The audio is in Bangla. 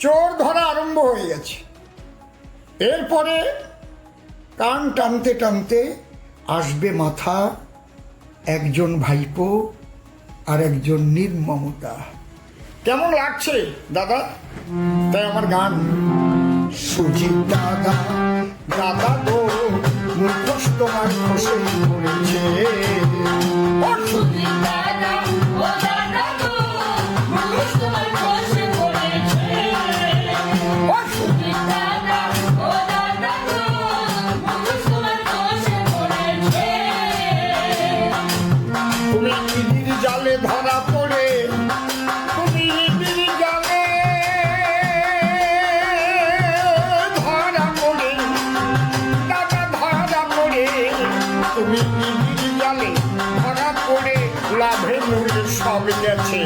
চোর ধরা আরম্ভ হয়ে গেছে। এরপরে কান টানতে টানতে আসবে মাথা একজন ভাইপো আর একজন নির্মমতা। কেমন লাগছে দাদা? তাই আমার গান। সুজিত দাদা, দাদা গো, মুখোশ তোমার খসে পড়েছে। ও সুজিত দাদা, ও দাদা গো, মুখোশ তোমার খসে পড়েছে। ও সুজিত দাদা, ও দাদা গো, মুখোশ তোমার খসে পড়েছে। তুমি ইদির জালে ধরা পড়ে, তুমি ইদির জালে ধরা পড়ে, দাদা ধরা পড়ে, তুমি ইদির জালে ধরা পড়ে, লাভে মূল্য সব গেছে।